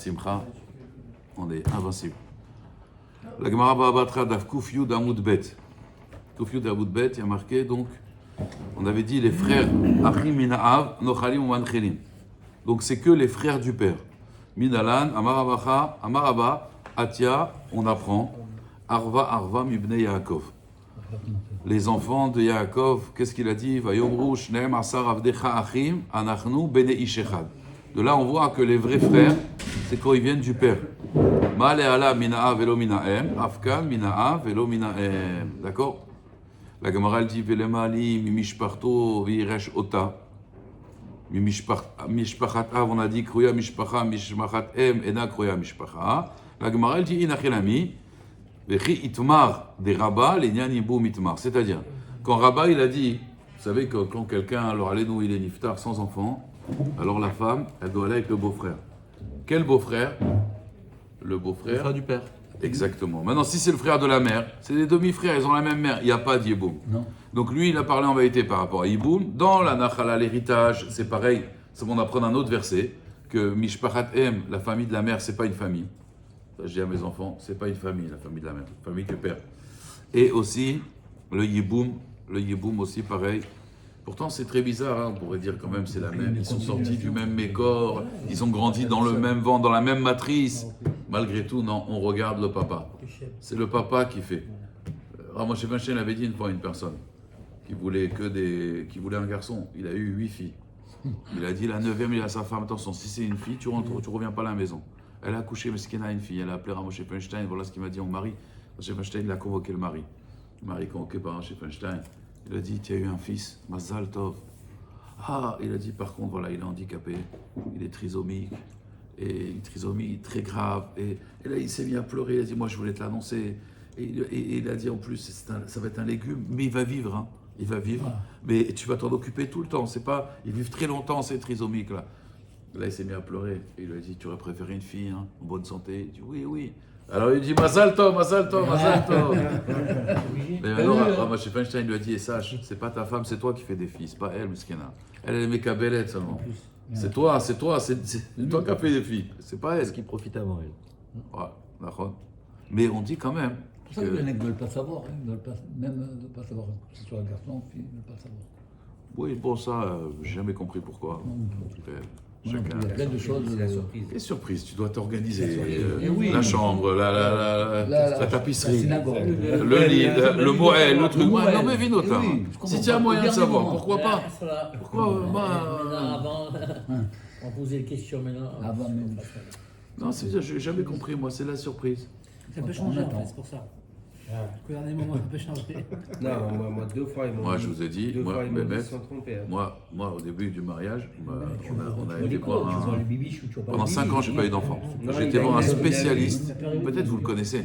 Simcha, on est invincible. La Gemara Ba'abatra d'Af Kuf Yud Amud Bet. Kuf Yud Amud Bet, il y a marqué donc, on avait dit les frères Achim Mina'av, Nochalim ou Manchelim. Donc c'est que les frères du père. Minalan, Amarabacha, Amaraba, Atia, on apprend, Arva Mibne Yaakov. Les enfants de Yaakov, qu'est-ce qu'il a dit? Vayomru Shneem Asar Avdecha Achim, Anachnu Bene Ishechad. De là, on voit que les vrais frères, c'est quand ils viennent du père. Ma'ale ala mina'a velo mina'em, afkan mina'a velo mina'em. D'accord? La Gemara elle dit velemali mimishparto viresh ota. Mishpachat av, on a dit kruya mishpacha, mishpachat em, ena kruya mishpacha. La Gemara elle dit inachelami, vechi itmar des rabba, l'enyan yibum itmar. C'est-à-dire, quand Rabba il a dit, vous savez que quand quelqu'un, alors allez nous il est niftar sans enfant, alors la femme, elle doit aller avec le beau-frère. Quel beau-frère? Le beau-frère. Le frère du père. Exactement. Maintenant, si c'est le frère de la mère, c'est des demi-frères, ils ont la même mère, il n'y a pas d'Yiboum. Non. Donc lui, il a parlé en vérité par rapport à Yiboum. Dans la Nachala, l'héritage, c'est pareil. C'est bon d'apprendre un autre verset, que Mishpachat Em, la famille de la mère, c'est pas une famille. Ça, je dis à mes enfants, c'est pas une famille, la famille de la mère, la famille du père. Et aussi, le Yiboum aussi, pareil. Pourtant, c'est très bizarre, hein, on pourrait dire quand même c'est la même. Ils sont sortis du même mécor, ils ont grandi dans le même ventre, dans la même matrice. Malgré tout, non, on regarde le papa. C'est le papa qui fait. Moshe Feinstein avait dit une fois à une personne qui voulait un garçon. Il a eu 8 filles. Il a dit la 9e, il a sa femme. Attention, si c'est une fille, tu reviens pas à la maison. Elle a accouché, mais ce qu'elle a une fille. Elle a appelé Moshe Feinstein. Voilà ce qu'il m'a dit, mon mari. Moshe Feinstein, il a convoqué le mari. Le mari convoqué par Moshe Feinstein. Il a dit, tu as eu un fils, Mazal Tov. Ah, il a dit, par contre, voilà, il est handicapé, il est trisomique, et une trisomie très grave. Et là, il s'est mis à pleurer, il a dit, moi, je voulais te l'annoncer. Et il a dit, en plus, ça va être un légume, mais il va vivre, hein. Il va vivre, mais tu vas t'en occuper tout le temps. C'est pas, ils vivent très longtemps, ces trisomiques, là. Là, il s'est mis à pleurer. Et il lui a dit, tu aurais préféré une fille, hein, en bonne santé? Il dit, oui, oui. Alors il dit Mazal Tov. Mais maintenant, Moshe Feinstein lui a dit, et sache, c'est pas ta femme, c'est toi qui fais des filles, c'est pas elle, Miskena. Elle est Mekabelette seulement. C'est toi qui as fait des filles, c'est pas elle. Parce qu'il profite avant elle. Ouais, d'accord. Mais on dit quand même. C'est pour ça que les mecs ne veulent pas savoir, hein. Ils veulent pas, même ne pas savoir que ce soit un garçon ou une fille, ils ne veulent pas savoir. Oui, bon, ça, j'ai jamais compris pourquoi. Chacun. Il y a plein de choses. C'est la surprise. Quelle surprise, tu dois t'organiser. Oui. La chambre, la tapisserie, la synagogue. le lit, le moël, le truc. Moël. Non mais Vinota, Oui, si tu as moyen de savoir, pourquoi pas? Pourquoi avant, on posait des questions maintenant. Avant même. Non, j'ai jamais compris, moi, c'est la surprise. Ça peut changer en fait, c'est pour ça. Au dernier moment, ça peut changer. Non, moi 2 fois ils m'ont Moi, je vous ai dit, deux fois, ils m'ont dit Mehmet, sans tromper. Hein. moi, au début du mariage, on a été voir Tu vois le bibiche ou tu vois pas Pendant le 5 bibiche. ans, j'ai pas eu d'enfant. Non, J'ai il été a- voir un il a- spécialiste, peut-être vous le connaissez,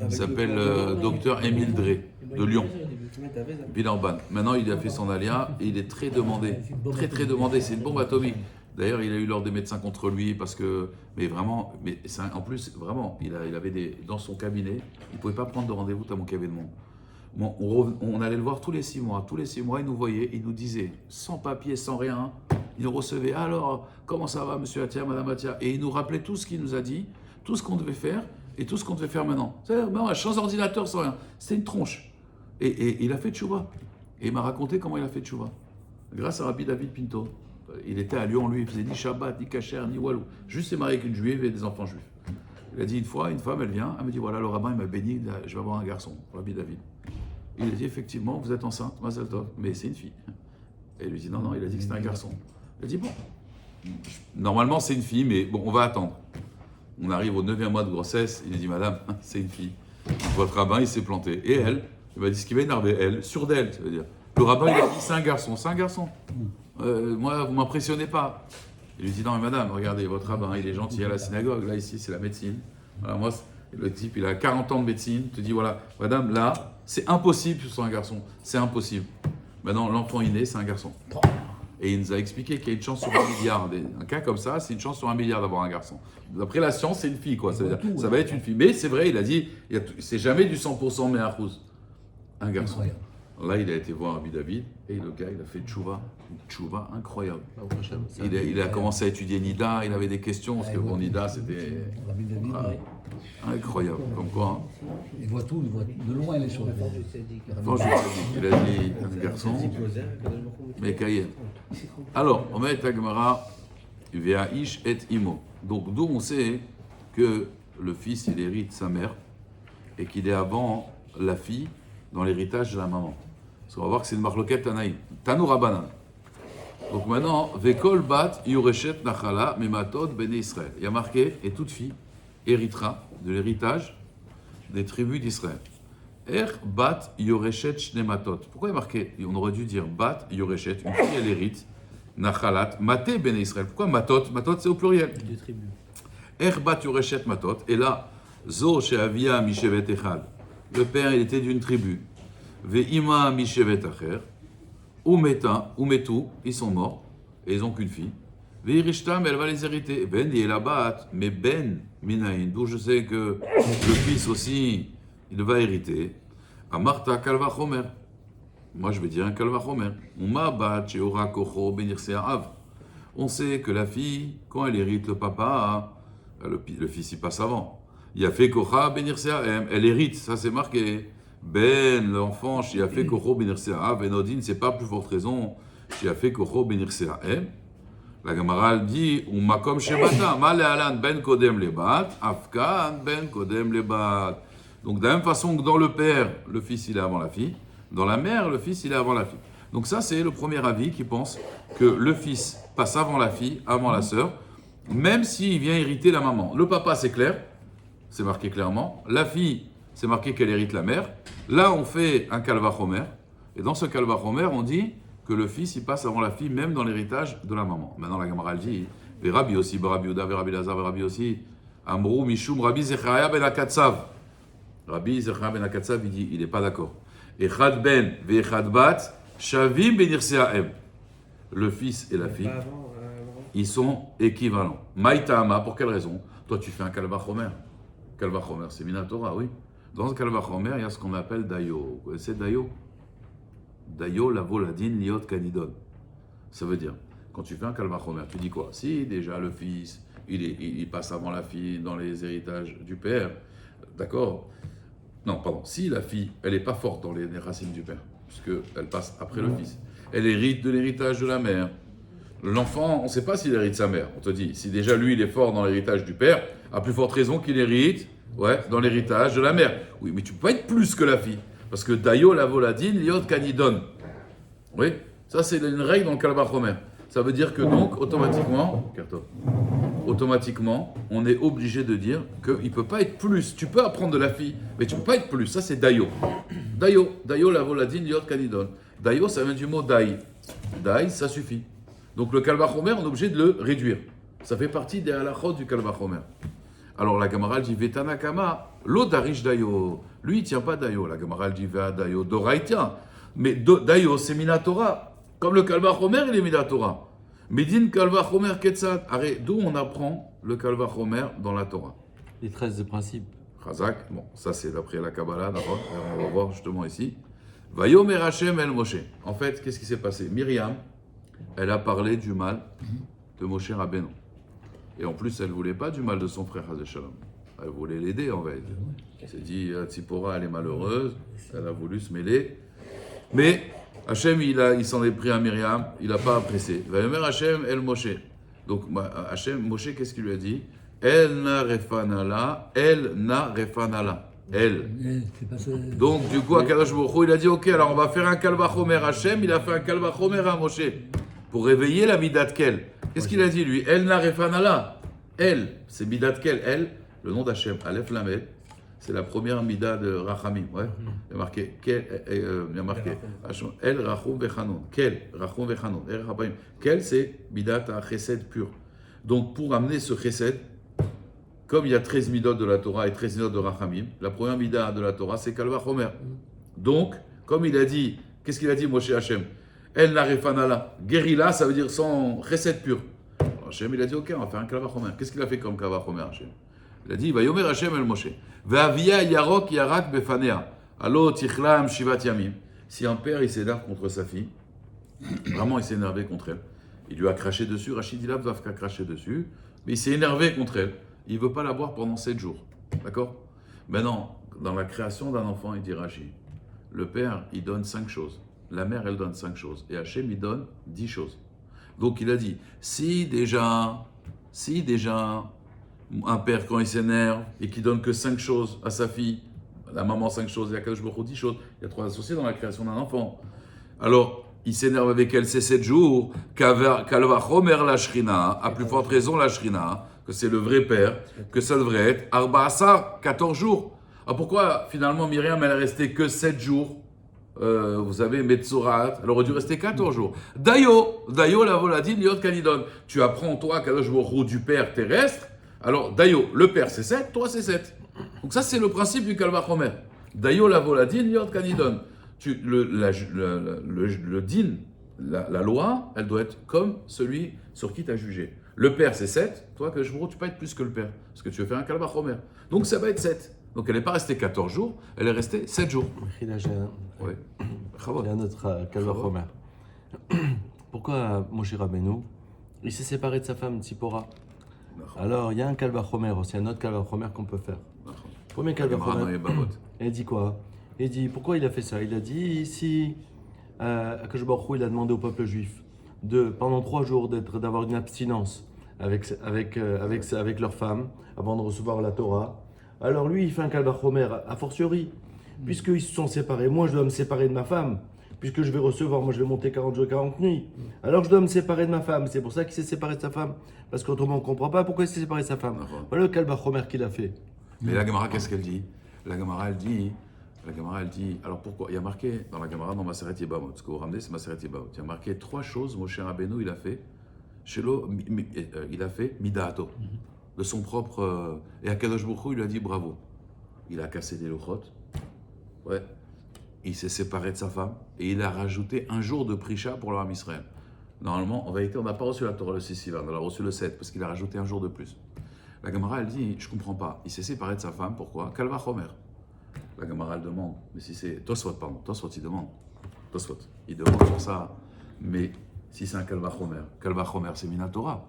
il s'appelle docteur Émile Dré, de Lyon, Villeurbanne. Maintenant, il a fait son alia et il est très demandé, très demandé, c'est une bombe atomique. D'ailleurs, il a eu l'ordre des médecins contre lui parce que, en plus, vraiment, il avait dans son cabinet, il ne pouvait pas prendre de rendez-vous tellement qu'il y avait de monde. Bon, on allait le voir tous les 6 mois. Tous les 6 mois, il nous voyait, il nous disait, sans papier, sans rien, il nous recevait. Alors, comment ça va, monsieur Atia, madame Atia? Et il nous rappelait tout ce qu'il nous a dit, tout ce qu'on devait faire et tout ce qu'on devait faire maintenant. C'est-à-dire, sans ordinateur, sans rien. C'était une tronche. Et il a fait tchouva. Et il m'a raconté comment il a fait tchouva. Grâce à Rabbi David Pinto. Il était à Lyon, lui, il faisait ni Shabbat, ni Kacher, ni Walou. Juste s'est marié avec une juive et des enfants juifs. Il a dit une fois, une femme, elle vient, elle me dit voilà, le rabbin, il m'a béni, je vais avoir un garçon, Rabbi David. Il a dit effectivement, vous êtes enceinte, Mazel Tov, mais c'est une fille. Et il lui dit non, il a dit que c'était un garçon. Il a dit bon, normalement c'est une fille, mais bon, on va attendre. On arrive au 9e mois de grossesse, il a dit madame, c'est une fille. Votre rabbin, il s'est planté. Et elle, il m'a dit ce qui va énerver, elle, sûre d'elle, ça veut dire. Le rabbin, il a dit c'est un garçon. Moi, vous m'impressionnez pas. Il lui dit non mais madame, regardez, votre rabbin, il est gentil à la synagogue, là ici c'est la médecine. Voilà, moi, le type, il a 40 ans de médecine, il te dit voilà, madame, là, c'est impossible que ce soit un garçon, c'est impossible. Maintenant, l'enfant inné, c'est un garçon. Et il nous a expliqué qu'il y a une chance sur 1 milliard. Un cas comme ça, c'est une chance sur 1 milliard d'avoir un garçon. D'après la science, c'est une fille, quoi. Ça va être une fille. Mais c'est vrai, il a dit, c'est jamais du 100% mais un garçon. Là, il a été voir Rabbi David et le gars, il a fait une tchouva incroyable. Il a commencé à étudier Nida, il avait des questions, parce que bon, Nida, c'était Rabbi David, incroyable. Comme quoi, hein. il voit tout, il voit de loin les choses. Franchement, il a dit un garçon, mais Kayen. Alors, on met Agmara, Vea Ish et Imo. Donc, d'où on sait que le fils, il hérite sa mère et qu'il est avant la fille dans l'héritage de la maman. Parce qu'on va voir que c'est une marloquette Tanaïm. Tanou Rabbanan. Donc maintenant, Vekol bat Yureshet Nachala Mimatod Bene Israël. Il y a marqué, et toute fille héritera de l'héritage des tribus d'Israël. Er bat Yureshet Shnematot. Pourquoi il est marqué? On aurait dû dire bat Yureshet, une fille elle hérite, Nachalat, Maté Bene Israël. Pourquoi Matot? Matot c'est au pluriel. Des tribus. Er bat Yureshet Matot. Et là, Zo Sheavia Mishevet Echad. Le père, il était d'une tribu. Ve'ima mishevet acher. Umeta, umetu, ils sont morts. Et ils n'ont qu'une fille. Ve'irishtam, elle va les hériter. Ben yelabat, mais ben minaïn. D'où je sais que le fils aussi, il va hériter. Amarta kalva chomer. Moi, je vais dire un kalva chomer. Uma bat sheora kocho benirse av. On sait que la fille, quand elle hérite le papa, le fils, il passe avant. Il a fait Kocha benirse ahem. Elle hérite, ça c'est marqué. Ben, l'enfant, il a fait Kocho benirse ahem. Ben Odin, c'est pas plus forte raison. Il a fait Kocho benirse ahem. La Gemara dit, ou makom shebata, mal alan ben kodem lebat, afkan ben kodem lebat. Donc de la même façon que dans le père, le fils il est avant la fille, dans la mère, le fils il est avant la fille. Donc ça c'est le premier avis qui pense que le fils passe avant la fille, avant la sœur, même s'il vient hériter la maman. Le papa c'est clair. C'est marqué clairement. La fille, c'est marqué qu'elle hérite la mère. Là, on fait un kalva chomer. Et dans ce kalva chomer, on dit que le fils, il passe avant la fille, même dans l'héritage de la maman. Maintenant, la Gemara dit, et Rabbi aussi, Rabbi Yuda, Rabbi Lazar, Rabbi aussi, Amrou, Mishum, Rabbi Zechariah ben Akatsav. Rabbi Zechariah ben Akatsav, il dit, il n'est pas d'accord. Echad ben, ve'echad bat, shavim benirseahem. Le fils et la fille, ils sont équivalents. Maïtama, pour quelle raison? Toi, tu fais un kalva chomer. Kalva chomer, c'est Minatora, oui. Dans ce kalva chomer, il y a ce qu'on appelle dayo. Vous connaissez dayo? Dayo, la voladine, liot kanidon. Ça veut dire, quand tu fais un kalva chomer, tu dis quoi? Si déjà le fils, il passe avant la fille dans les héritages du père, d'accord? Non, pardon. Si la fille, elle n'est pas forte dans les racines du père, puisqu'elle passe après le fils, elle hérite de l'héritage de la mère. L'enfant, on ne sait pas s'il hérite sa mère. On te dit, si déjà lui, il est fort dans l'héritage du père, à plus forte raison qu'il hérite dans l'héritage de la mère. Oui, mais tu ne peux pas être plus que la fille. Parce que Dayo, la voladine, liot kanidon. Oui, ça c'est une règle dans le kalva chomer. Ça veut dire que donc, automatiquement, on est obligé de dire qu'il ne peut pas être plus. Tu peux apprendre de la fille, mais tu ne peux pas être plus. Ça c'est Dayo. Dayo, la voladine, liot kanidon. Dayo, ça vient du mot dai. Dai, ça suffit. Donc le kalva chomer, on est obligé de le réduire. Ça fait partie des halachot du kalva chomer. Alors la Gemara dit Vetana Kama, l'eau d'Arish Dayo. Lui, il ne tient pas Dayo. La Gemara dit Vea Dayo. Dora, il tient. Mais Dayo, c'est Minatora. Comme le kalva chomer, il est Minatora. Medin kalva chomer ketzat. D'où on apprend le kalva chomer dans la Torah? Les 13 principes. Chazak, bon, ça c'est d'après la Kabbalah, d'accord? On va voir justement ici. Vayomer Hashem el Moshe. En fait, qu'est-ce qui s'est passé? Myriam, elle a parlé du mal de Moshe Rabbeinu. Et en plus, elle ne voulait pas du mal de son frère Hazé Shalom. Elle voulait l'aider en fait. Elle s'est dit, Tzipora, elle est malheureuse, elle a voulu se mêler. Mais Hachem, il s'en est pris à Myriam, il n'a pas apprécié. Vayomer Hachem el Moshe. Donc Hachem, Moshe, qu'est-ce qu'il lui a dit? El na refanala, el na refanala. Elle. Donc, du coup, Akadosh Baruch Hu, il a dit, ok, alors on va faire un kalva chomer. Hachem, il a fait un kalva chomer à Moshe pour réveiller la midat kel. Qu'est-ce qu'il a dit, lui? El na refanala. Elle, c'est midat kel. Elle, le nom d'Hachem, Aleph Lamed, c'est la première midat de Rachamim. Ouais. Il y a marqué, El Rachum Vechanon. Kel, Rachum Vechanon. Kel, c'est midat à chesed pur. Donc, pour amener ce chesed, comme il y a 13 midot de la Torah et 13 midot de Rachamim, la première midah de la Torah, c'est Kalva Chomer. Donc, comme il a dit, qu'est-ce qu'il a dit, Moshe Hachem? El Narefanala. Guérilla, ça veut dire sans chesed pur. Alors, Hachem, il a dit, ok, on va faire un Kalva Chomer. Qu'est-ce qu'il a fait comme Kalva Chomer, Hachem? Il a dit, va yomer Hachem el Moshe. Ve'avia yarok yarak befanea. Alo tichlam shivat yamim. Si un père, il s'énerve contre sa fille, vraiment, il s'est énervé contre elle, il lui a craché dessus, Rachid il a craché dessus, mais il s'est énervé contre elle, il ne veut pas la voir pendant 7 jours. D'accord? Maintenant, dans la création d'un enfant, il dit Rachid, le père, il donne 5 choses. La mère, elle donne 5 choses. Et Hachem, il donne 10 choses. Donc, il a dit, si déjà, un père, quand il s'énerve et qu'il donne que 5 choses à sa fille, la maman 5 choses, et à Kadosh Baruch Hu 10 choses, il y a 3 associés dans la création d'un enfant. Alors, il s'énerve avec elle, c'est 7 jours, Kalva Chomer la Shrina, à plus forte raison la Shrina, que c'est le vrai père, que ça devrait être Arba Asar, 14 jours. Alors pourquoi finalement Myriam, elle est restée que 7 jours vous savez, Metzorat, elle aurait dû rester 14 jours. Dayo la voladine, Liot Kanidon. Tu apprends, toi, Kadosh Baruch Hu du père terrestre. Alors, Dayo, le père c'est 7, toi c'est 7. Donc ça, c'est le principe du Kalva Chomer. Dayo la voladine, Liot Kanidon. Le din, la loi, elle doit être comme celui sur qui tu as jugé. Le père c'est 7, toi, Kadosh Baruch Hu, tu peux pas être plus que le père. Parce que tu veux faire un Kalva Chomer. Donc ça va être 7. Donc elle n'est pas restée 14 jours, elle est restée 7 jours. J'ai Ouais. un autre Kalva Chomer. Pourquoi Moshe Rabbeinu, il s'est séparé de sa femme Tzipora? Alors il y a un Kalva Chomer aussi, un autre Kalva Chomer qu'on peut faire. Premier Kalva Chomer, il dit quoi? Il dit pourquoi il a fait ça? Il a dit ici, Akadosh Baruch Hu, il a demandé au peuple juif pendant 3 jours d'avoir une abstinence avec leur femme avant de recevoir la Torah. Alors lui, il fait un Kalva Chomer a fortiori, puisqu'ils se sont séparés. Moi, je dois me séparer de ma femme, puisque je vais recevoir, moi je vais monter 40 jours et 40 nuits. Alors je dois me séparer de ma femme. C'est pour ça qu'il s'est séparé de sa femme, parce qu'autrement on ne comprend pas pourquoi il s'est séparé de sa femme. Voilà le Kalva Chomer qu'il a fait. Mais la Gemara, qu'est-ce qu'elle dit? La Gemara, elle dit, alors pourquoi? Il y a marqué dans la Gemara, dans Maseret Yebamot, ce que vous ramenez, c'est Maseret Yebamot. Il y a marqué 3 choses, Moshe Rabbeinu, il a fait, il a fait Midaato, de son propre. Et Akadosh Baruch Hu, il lui a dit bravo. Il a cassé des lochot, ouais. Il s'est séparé de sa femme, et il a rajouté un jour de Prisha pour le Ham Israël. Normalement, en vérité, on n'a pas reçu la Torah le 6 Sivan, on a reçu le 7, parce qu'il a rajouté un jour de plus. La Gemara, elle dit, je comprends pas. Il s'est séparé de sa femme, pourquoi? Kalva Chomer. La Gemara, elle demande, mais si c'est... Tosfot, il demande. Il demande sur ça. Mais si c'est un Kalva Chomer, c'est Minatora.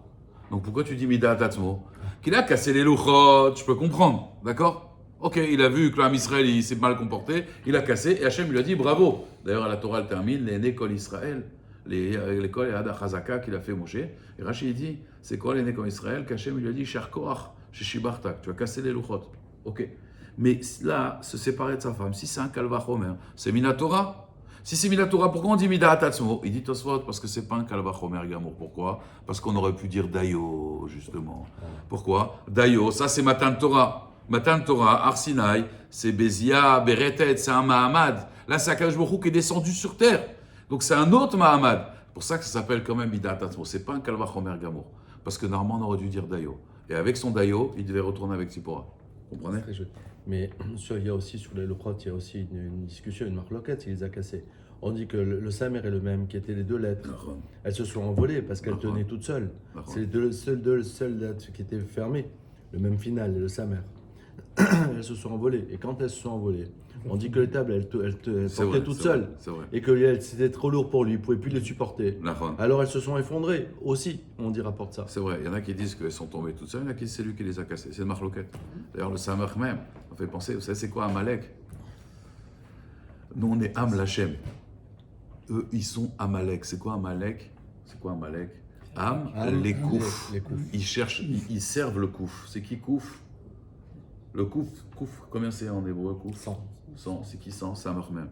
Donc pourquoi tu dis Midat Atzmo? Qu'il a cassé les louchot, je peux comprendre, d'accord? Ok, il a vu que l'âme Israël, il s'est mal comporté, il a cassé, et Hachem lui a dit bravo. D'ailleurs, à la Torah, elle termine, les Nekol Israël, l'école Yad Chazaka qu'il a fait Moshe. Et Rachid dit, c'est quoi les Nekol Israël? Qu'Hachem lui a dit, Cher Koach, chez Shibartak, tu as cassé les louchot. Ok. Mais là, se séparer de sa femme, si c'est un Kalva Chomer, c'est Minatora. Si c'est Minatora, pourquoi on dit Midat Atzmo? Il dit Tosfot, parce que c'est pas un Kalva Chomer Gamour. Pourquoi? Parce qu'on aurait pu dire Dayo, justement. Pourquoi? Dayo, ça c'est Matan Torah. Matan Torah, Arsinaï, c'est Bézia, Beretet, c'est un Mahamad. Là, c'est Akadosh Baruch Hu qui est descendu sur terre. Donc c'est un autre Mahamad. C'est pour ça que ça s'appelle quand même Midat Atzmo. C'est pas un Kalva Chomer Gamour. Parce que normalement, on aurait dû dire Dayo. Et avec son Dayo, il devait retourner avec Tzipora. Vous comprenez? Très joli. Mais il y a aussi sur les lochot, il y a aussi une discussion, une marloquette, il les a cassés. On dit que le Samer est le même, qui étaient les 2 lettres. Elles se sont envolées parce qu'elles tenaient toutes seules. C'est les deux seules lettres qui étaient fermées. Le même final, le Samer. Elles se sont envolées. Et quand elles se sont envolées, on dit que les tables, elles portaient toutes seules. Et que c'était trop lourd pour lui, il ne pouvait plus les supporter. Alors elles se sont effondrées aussi, on dit rapporte ça. C'est vrai, il y en a qui disent qu'elles sont tombées toutes seules, il y en a qui disent que c'est lui qui les a cassées. C'est une marloquette. D'ailleurs, le Samer même, on fait penser, vous savez, c'est quoi Amalek? Nous, on est Am Lachem. Eux, ils sont Amalek. C'est quoi Amalek? Am, les kouf. Ils cherchent, ils servent le kouf. C'est qui kouf? Le kouf, combien c'est en hébreu kouf? 100. C'est qui 100? Samer même.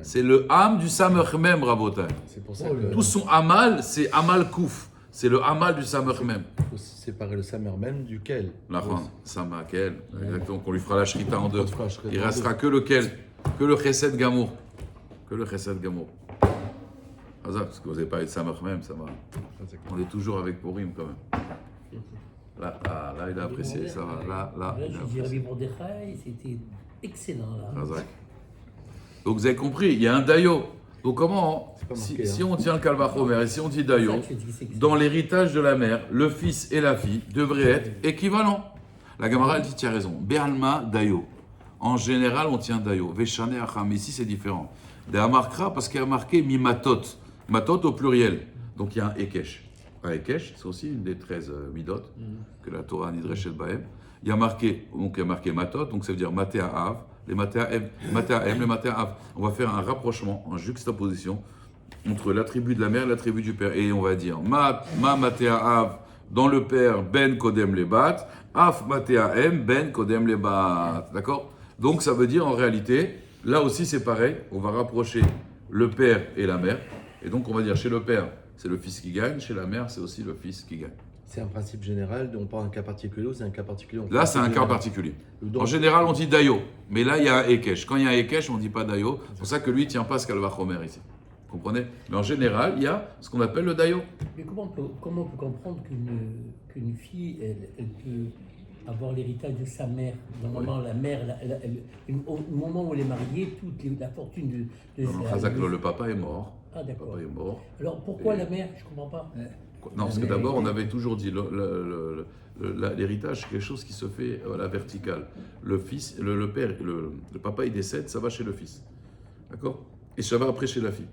C'est le Am du Samer même, Rabotai. C'est pour ça que... Tout son Amal, c'est Amal kouf. C'est le Amal du Samer même. Il faut séparer le Samer même du Kel. La fin, Sama, Kel. Exactement, qu'on lui fera la Shrita en 2. Il ne restera que le Kel, que le Chesed Gamour. Parce que vous n'avez pas eu de Samer même, ça va. On est toujours avec Purim quand même. Là, il a apprécié, ça va. Là, il a apprécié. Rabbi Mordechai, c'était excellent là. Donc vous avez compris, il y a un Dayo. Donc comment, si on tient le Kalva Chomer et si on dit Dayo, dans l'héritage de la mère, le fils et la fille devraient être équivalents. La Gemara elle dit, tu as raison, Be'alma Dayo. En général, on tient Dayo. Veshane Acham, ici c'est différent. De Amarkra, parce qu'il y a marqué mi-matot. Matot au pluriel. Donc il y a un Ekesh. Un Ekesh, c'est aussi une des 13 midot que la Torah Nidreshet Bahem. Il y a marqué matot, donc ça veut dire maté à av, les maté à m, les maté à av. On va faire un rapprochement, en juxtaposition entre l'attribut de la mère et l'attribut du père. Et on va dire ma maté à av dans le père ben kodem le bat, af maté à m ben kodem le bat. D'accord? Donc ça veut dire en réalité, là aussi c'est pareil, on va rapprocher le père et la mère. Et donc on va dire chez le père, c'est le fils qui gagne, chez la mère, c'est aussi le fils qui gagne. C'est un principe général, donc on parle d'un cas particulier ou c'est un cas particulier? Là, c'est un cas particulier. Donc, en général, on dit Dayo, mais là, il y a un Ekesh. Quand il y a un Ekesh, on ne dit pas Dayo. C'est pour ça que lui ne tient pas ce Kalvachomer ici. Vous comprenez? Mais en général, il y a ce qu'on appelle le Dayo. Mais comment on peut comprendre qu'une fille, elle peut avoir l'héritage de sa mère? Normalement, la mère, au moment où elle est mariée, toute la fortune de Non, Chazak, le papa est mort. Ah, d'accord. Le papa est mort. Alors pourquoi la mère? Je ne comprends pas. Non, parce que d'abord, on avait toujours dit l'héritage, c'est quelque chose qui se fait à la verticale. Le fils, le père, le papa, il décède, ça va chez le fils. D'accord? Et ça va après chez la fille.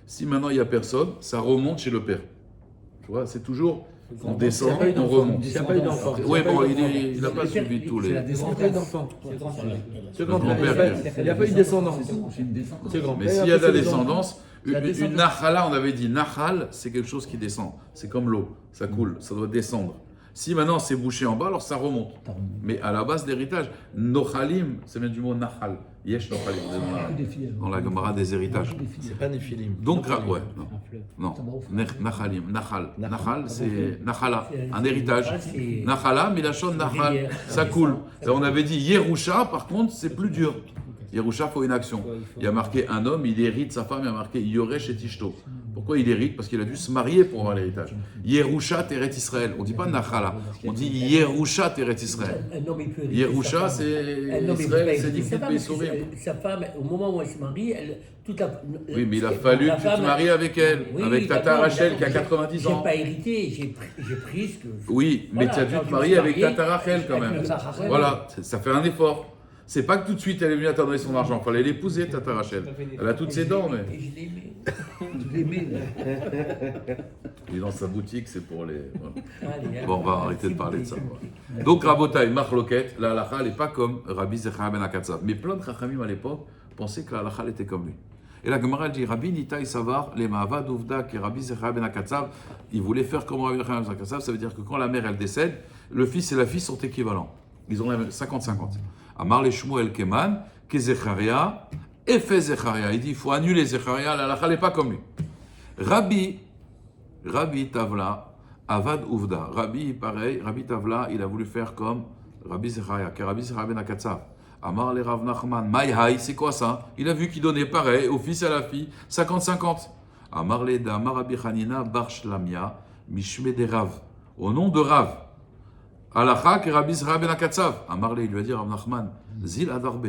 Si maintenant il n'y a personne, ça remonte chez le père. Tu vois, c'est toujours, on descend, on remonte. Il n'y a pas eu d'enfant. Oui, bon, il n'a pas suivi tous les... Il n'y a pas eu d'enfant. Le grand-père. Il n'y a pas eu de descendance. Mais s'il y a de la descendance, une nachala, on avait dit, nachal, c'est quelque chose qui descend. C'est comme l'eau, ça coule, ça doit descendre. Si maintenant c'est bouché en bas, alors ça remonte. Mais à la base de l'héritage, nochalim, c'est même du mot nachal. Yesh nochalim, dans la Gemara des héritages. C'est pas Néphilim. Donc, ouais, non, nachalim, nachal. Nachal, c'est nachala, un héritage. Nachala, milachon nachal, ça coule. Et on avait dit Yerusha, par contre, c'est plus dur. Yerusha, il faut une action. Il y a marqué un homme, il hérite sa femme, il y a marqué Yoresh et Tishto. Pourquoi il hérite? Parce qu'il a dû se marier pour avoir l'héritage. Yerusha Teret Israël. On ne dit pas Nachala, on dit Yerusha Teret Israël. Yerusha, c'est Israël, c'est difficile de sourire. Sa femme, au moment où elle se marie, oui, mais il a fallu que tu te maries avec elle, avec Tata Rachel qui a 90 ans. Je n'ai pas hérité, j'ai pris ce que... Oui, mais tu as dû te marier avec Tata Rachel quand même. Voilà, ça fait un effort. C'est pas que tout de suite elle est venue à te donner son argent, il fallait l'épouser, Tata Rachel. Elle a toutes ses dents, mais. Et je l'aimais. Il est dans sa boutique, c'est pour les. Voilà. Allez, Bon, on va arrêter de parler de ça. Voilà. Donc, Rabotai, Marloket, la halakha, elle n'est pas comme Rabbi Zechariah ben Akatsav. Mais plein de Chachamim à l'époque pensaient que la halakha, elle était comme lui. Et la Gemara dit Rabbi Nitaï Savar, les Mahavad Ouvda, qui est Rabbi Zechariah ben Akatsav, il voulait faire comme Rabbi Zechariah ben Akatsav, ça veut dire que quand la mère, elle décède, le fils et la fille sont équivalents. Ils ont 50-50. Amar le Shmuel Keman, que Zecharia, et fait Zecharia. Il dit il faut annuler Zecharia, la halakha n'est pas comme lui. Rabbi Tavla, Avad Ouvda. Rabbi, pareil, Rabbi Tavla, il a voulu faire comme Rabbi Zecharia, qui est Rabbi Zechariah ben Akatsav. Amar le Rav Nachman, Maïhaï, c'est quoi ça? Il a vu qu'il donnait pareil au fils et à la fille, 50-50. Amar le Damar Rabbi Hanina, Bar Shlamia, Mishme de Rav. Au nom de Rav. Halakha que Rabbi Zechariah ben Akatsav. Amarle, il lui a dit Rav Nachman, Zil Adarbe,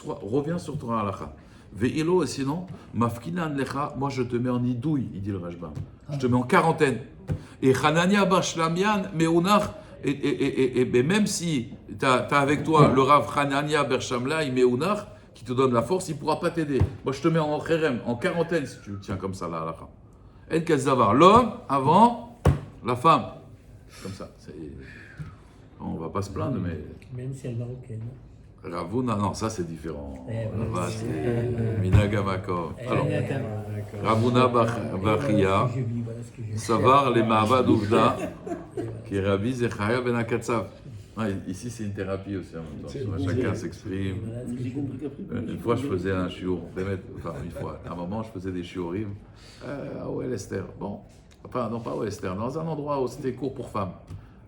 reviens sur ton halakha. Ve'ilo, et sinon, Mafkinan lecha, moi je te mets en idouille, il dit le Rashbam. Je te mets en quarantaine. Et Hanania bar Shlamian, Meunach, et même si tu as avec toi le Rav Hanania bar Shamlai, Meunach, qui te donne la force, il ne pourra pas t'aider. Moi je te mets en kherem, en quarantaine, si tu tiens comme ça la halakha. En Kazavar, l'homme avant la femme. Comme ça. On va pas se plaindre, mais. Même si elle est marocaine. Ravuna, non, ça c'est différent. Là-bas, c'est Minagamakov. Alors, Ravuna Bachia, Savar les Mahavad Ouvda, qui est Rabbi Zechariah ben Akatsav. Ici, c'est une thérapie aussi en même temps. Chacun s'exprime. Une fois, je faisais un shiur. Enfin, une fois, à un moment, je faisais des shiurim à OL Esther. Bon, enfin, non, pas à OL Esther, dans un endroit où c'était cours pour femmes.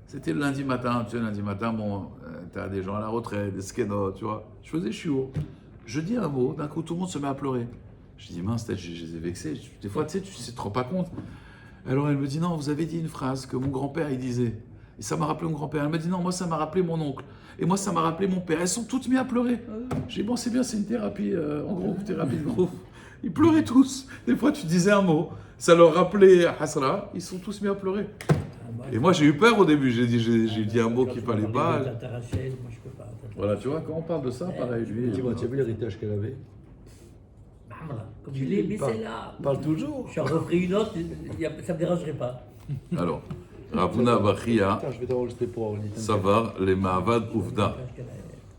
C'était le lundi matin, tu sais, le lundi matin, bon, t'as des gens à la retraite, des skénots, tu vois. Je faisais shiur. Je dis un mot, d'un coup, tout le monde se met à pleurer. Je dis, mince, je les ai vexés. Des fois, tu sais, te rends pas compte. Alors, elle me dit, non, vous avez dit une phrase que mon grand-père, il disait. Et ça m'a rappelé mon grand-père. Elle m'a dit, non, moi, ça m'a rappelé mon oncle. Et moi, ça m'a rappelé mon père. Elles sont toutes mises à pleurer. J'ai dit, bon, c'est bien, c'est une thérapie, en groupe, thérapie de groupe. Ils pleuraient tous. Des fois, tu disais un mot, ça leur rappelait Hasra, ils sont tous mis à pleurer. Et moi, j'ai eu peur au début. J'ai dit un mot qu'il ne fallait pas. Voilà, tu vois, quand on parle de ça, pareil, lui. Dis-moi, tu as vu l'héritage qu'elle avait? Voilà. Comme je l'ai, mais c'est là. Parle toujours. Je referai une autre, ça ne me dérangerait pas. Alors, Ravuna Bachia, Attends, je vais t'enregistrer pour avoir une idée. Savar, les Ma'avad Uvda,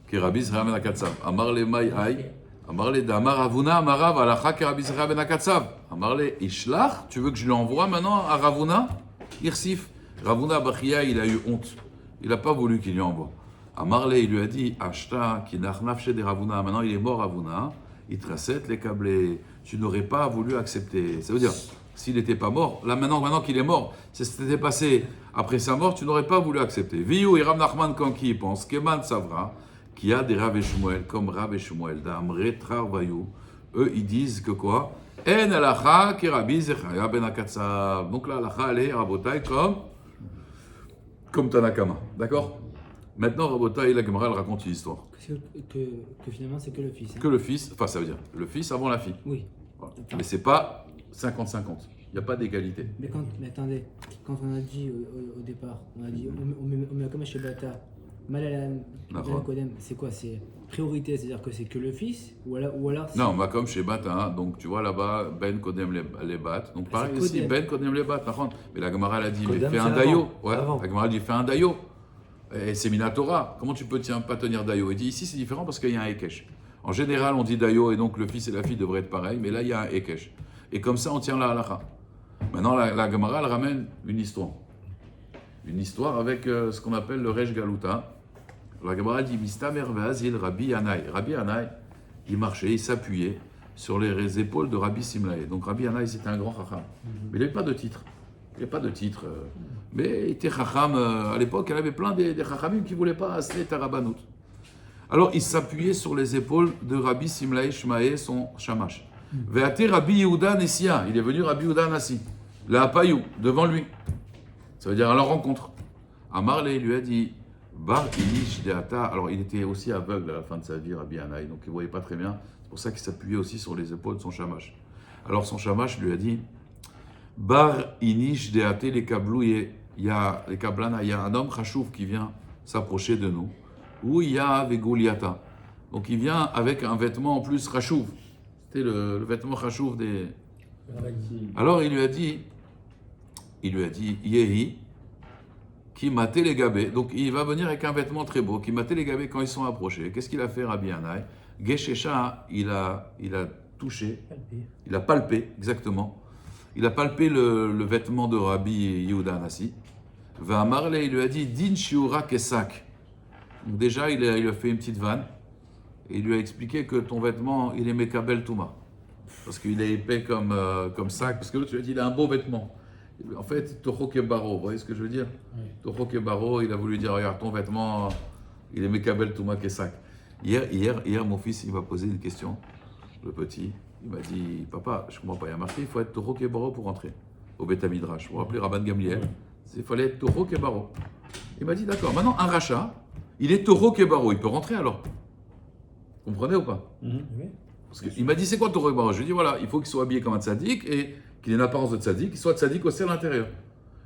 qui Rabbi Israël ben Akatsav. Amar le Mai Ay, Amar le Damar Ravuna, Amarav, Alacha, qui Rabbi Israël ben Akatsav. Amar le Ishlach, tu veux que je lui envoie maintenant à Ravuna? Irsif. Ravuna Bachia, il a eu honte. Il n'a pas voulu qu'il lui envoie. Amarle, il lui a dit, Ashta, qui n'arnaf chez des Ravuna. Maintenant, il est mort, Ravuna. Il tracette les câblés. Tu n'aurais pas voulu accepter. Ça veut dire, s'il n'était pas mort, là maintenant qu'il est mort, si c'était passé après sa mort, tu n'aurais pas voulu accepter. Viou et Rav Nachman, quand qui y pense, Keman Savra, qui a des Rav et Shmuel, comme Rav et Shmuel, d'Amre Trarvayou, eux, ils disent que quoi? En alacha ki Rabbi Zechariah ben Akatsav. Donc là, alacha, elle est, Rabotai, comme Tanakama. D'accord? Maintenant, Rabotai, la Gemara, elle raconte une histoire. Que finalement, c'est que le fils. Hein. Que le fils, enfin, ça veut dire le fils avant la fille. Oui. Voilà. Mais c'est pas 50-50. Il n'y a pas d'égalité. Mais attendez, quand on a dit au départ, on a dit Omeakama Shebata, Malalan, Kodem, c'est quoi? C'est priorité, c'est-à-dire que c'est que le fils ou alors Non, Makom chez Bata, donc tu vois là-bas, Ben Kodem les bat. Donc pareil ici, Ben Kodem les bat. Mais la Gemara elle a dit, mais fais un dayo. Ouais, la Gemara dit, fais un dayo. Et c'est Minatora. Comment tu peux pas tenir dayo? Il dit, ici c'est différent parce qu'il y a un Ekesh. En général, on dit dayo et donc le fils et la fille devraient être pareils, mais là il y a un Ekesh. Et comme ça, on tient la halakha. Maintenant, la Gemara elle ramène une histoire. Une histoire avec ce qu'on appelle le Resh Galuta. La Gemara dit Mistamer ve'azil Rabbi Yanaï. Rabbi Yanaï, il marchait, il s'appuyait sur les épaules de Rabbi Simlaï. Donc Rabbi Yanaï, c'était un grand chacham. Mais il n'avait pas de titre. Il n'avait pas de titre. Mais il était chacham. À l'époque, il y avait plein des chachamim qui ne voulaient pas assener Tarabanout. Alors il s'appuyait sur les épaules de Rabbi Simlaï Shmaé, son shamash. Ve'ate Rabbi Yehuda Nessia. Il est venu Rabbi Yehuda Nassi. La Apayou, devant lui. Ça veut dire à leur rencontre. Amarle, il lui a dit Bar Inish Deata. Alors il était aussi aveugle à la fin de sa vie, Rabbi Yanaï, donc il ne voyait pas très bien. C'est pour ça qu'il s'appuyait aussi sur les épaules de son shamash. Alors son shamash lui a dit Bar Inish Deate les kablouye. Il y a les kablana, il y a un homme chachouf qui vient s'approcher de nous. Ou il y a Veguliata. Donc il vient avec un vêtement en plus chachouf. C'était le vêtement chachouf des. Alors il lui a dit Yehi. Qui matait les gabés. Donc il va venir avec un vêtement très beau, qui matait les gabés quand ils sont approchés. Qu'est-ce qu'il a fait, Rabbi Yanaï? Geshécha, il a touché, il a palpé, exactement. Il a palpé le vêtement de Rabbi Yehuda Nassi. Va Marle, il lui a dit Din shiura kesak. Donc déjà, il a fait une petite vanne. Et il lui a expliqué que ton vêtement, il est mekabel touma. Parce qu'il est épais comme sac. Parce que l'autre, tu lui as dit, il a un beau vêtement. En fait, Toho Kebaro, vous voyez ce que je veux dire? Oui. Toho Kebaro, il a voulu dire, regarde, ton vêtement, il est Mekabel Touma Kesak. Hier, mon fils, il m'a posé une question, le petit. Il m'a dit, papa, je ne comprends pas, il y a marqué, il faut être Toho Kebaro pour rentrer au Beth Midrash. Vous vous rappelez Rabban Gamliel? Il fallait être Toho Kebaro. Il m'a dit, d'accord, maintenant, un rachat, il est Toho Kebaro, il peut rentrer alors? Vous comprenez ou pas? Parce qu'il m'a dit, c'est quoi Toho Kebaro? Je lui ai dit, voilà, il faut qu'il soit habillé comme un tzaddik et qu'il ait une apparence de tzaddik, qu'il soit tzaddik aussi à l'intérieur.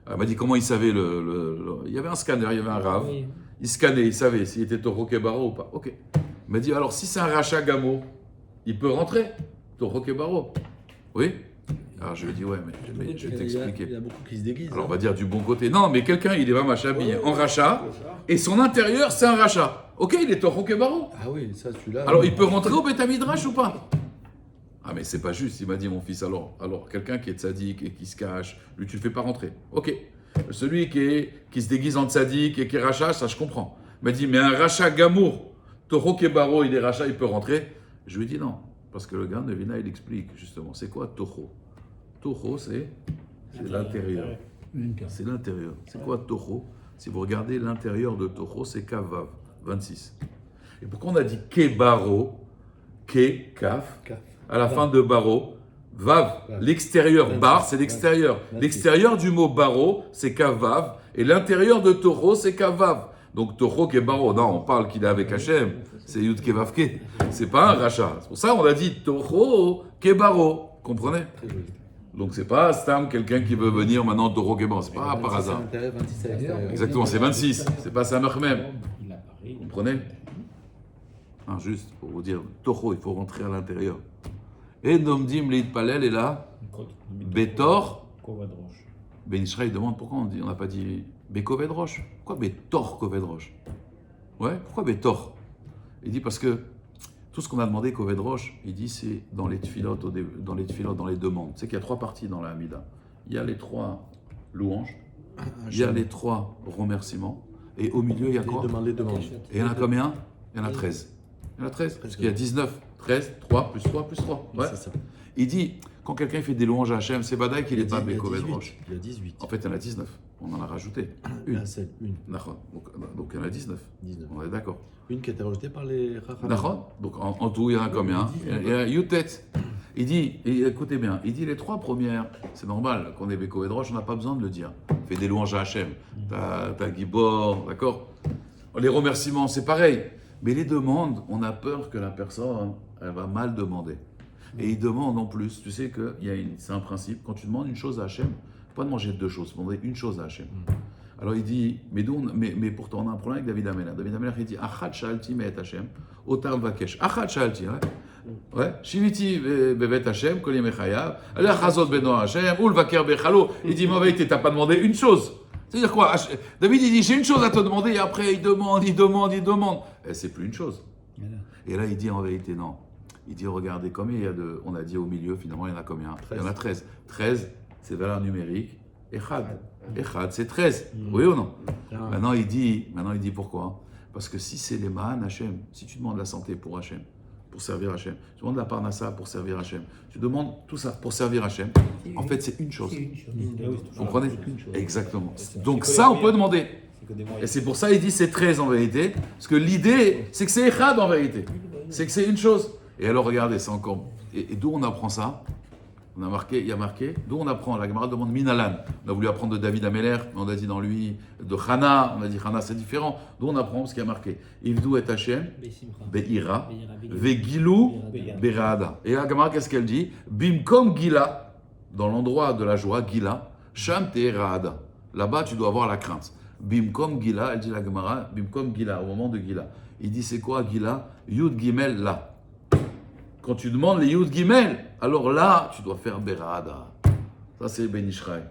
Alors, il m'a dit comment il savait il y avait un scanner, il y avait un rave. Oui. Il scannait, il savait s'il était Toho Kebaro ou pas. Ok. Il m'a dit alors si c'est un rachat gamo, il peut rentrer Toho Kebaro. Oui. Alors je lui ai dit ouais, mais je vais t'expliquer. Il y a beaucoup qui se déguisent. Alors on va dire du bon côté. Non, mais quelqu'un il est vraiment habillé en rachat et son intérieur c'est un rachat. Ok, il est Toho Kebaro. Ah oui, ça tu l'as. Alors il peut rentrer au Beth Midrash ou pas? Ah mais c'est pas juste, il m'a dit mon fils, alors quelqu'un qui est tzaddik et qui se cache, lui tu le fais pas rentrer. Ok, celui qui se déguise en tzaddik et qui est rachat, ça je comprends. Il m'a dit mais un rachat gamour, Toho Kebaro, il est rachat, il peut rentrer. Je lui ai dit non, parce que le gars de Vina il explique justement, c'est quoi Toho? Toho c'est l'intérieur. C'est l'intérieur. C'est quoi Toho? Si vous regardez l'intérieur de Toho, c'est Kavav, 26. Et pourquoi on a dit Kebaro, Ke, Kaf à la fin de baro, vav, l'extérieur, bar, c'est l'extérieur. L'extérieur du mot baro, c'est kavav, et l'intérieur de Toho, c'est kavav. Donc Toho qui est baro, non, on parle qu'il est avec Hachem, c'est Yud Kevavke, c'est pas un rachat. C'est pour ça qu'on a dit Toho qui est baro, comprenez? Donc c'est pas Stam, quelqu'un qui veut venir maintenant Toho qui est baro, c'est pas par hasard. Exactement, c'est 26, c'est pas Samach même. Comprenez? Juste pour vous dire, Toho, il faut rentrer à l'intérieur. Et Nomdim Leid Palel est là. Betor. Kovadrosh. Ben Israël demande pourquoi on n'a pas dit Bekoved Roche. Pourquoi Betor Koved Roche? Ouais, pourquoi Betor? Il dit parce que tout ce qu'on a demandé Koved Roche, il dit c'est dans les tfilotes, dans les demandes. Tu sais qu'il y a 3 parties dans la Hamida. Il y a les 3 louanges, il y a les 3 remerciements, et au milieu il y a quoi? Les demandes. Et il y en a combien? Il y en a 13. Il y en a 13, parce qu'il y a 19, 13, 3, plus 3, plus 3. Ouais. C'est ça. Il dit, quand quelqu'un fait des louanges à Hachem, c'est Badaï qu'il n'est pas Bekoved Roche. Il y a 18. En fait, il y en a 19. On en a rajouté. Une. Une. D'accord. Donc il y en a 19. 19. On est d'accord. Une qui a été rajoutée par les Rachamim. D'accord. Donc en tout, il y en a combien? Il y a Yutet. Il dit, et écoutez bien, il dit les 3 premières, c'est normal qu'on ait Bekoved Roche, on n'a pas besoin de le dire. Fais des louanges à Hachem. T'as Gibor, d'accord? Les remerciements, c'est pareil. Mais les demandes, on a peur que la personne, elle va mal demander. Et il demande en plus, tu sais que c'est un principe, quand tu demandes une chose à Hachem, il ne faut pas demander 2 choses, il faut demander une chose à Hachem. Alors il dit, mais pourtant on a un problème avec David Amelach. David Amelach il dit, Achad shalti me'et Hachem, otam vakesh. Achad shalti, ouais. Shiviti bevet Hachem, kol yemei chayav, alech hazot beno Hachem, ul vaker bechalo. Il dit, mais en vérité, tu n'as pas demandé une chose. C'est-à-dire quoi? David il dit, j'ai une chose à te demander, et après il demande. Et c'est plus une chose. Et là il dit, en vérité, non. Il dit, regardez, combien il y a on a dit au milieu, finalement, il y en a combien? 13. Il y en a 13. 13, c'est valeur numérique. Echad. Echad, c'est 13. Oui ou non? Maintenant, il dit pourquoi? Parce que si c'est les Mahan Hachem, si tu demandes la santé pour Hachem, pour servir Hachem, tu demandes la Parnassa pour servir Hachem, tu demandes tout ça pour servir Hachem, en fait, c'est une chose. Vous comprenez? Exactement. Donc ça, on peut demander. Et c'est pour ça, il dit, c'est 13 en vérité. Parce que l'idée, c'est que c'est Echad en vérité. C'est que c'est une chose. Et alors, regardez, c'est encore... Et d'où on apprend ça? Il y a marqué, d'où on apprend? La Gemara demande Minalan. On a voulu apprendre de David Amelach, mais on a dit dans lui, de Hana, on a dit Hana, c'est différent. D'où on apprend ce qu'il y a marqué? Ivdou et Hachem, Be'ira, Ve'gilu, Be'ra'ada. Et la Gemara, qu'est-ce qu'elle dit? Bimkom Gila, dans l'endroit de la joie, Gila, Sham Te'era'ada. Là-bas, tu dois avoir la crainte. Bimkom Gila, elle dit la Gemara, Bimkom Gila, au moment de Gila. Il dit, c'est quoi Gila? Yud Gimel, là. Quand tu demandes les Yud Gimel, alors là, tu dois faire Berada. Ça, c'est Ben Ishraï.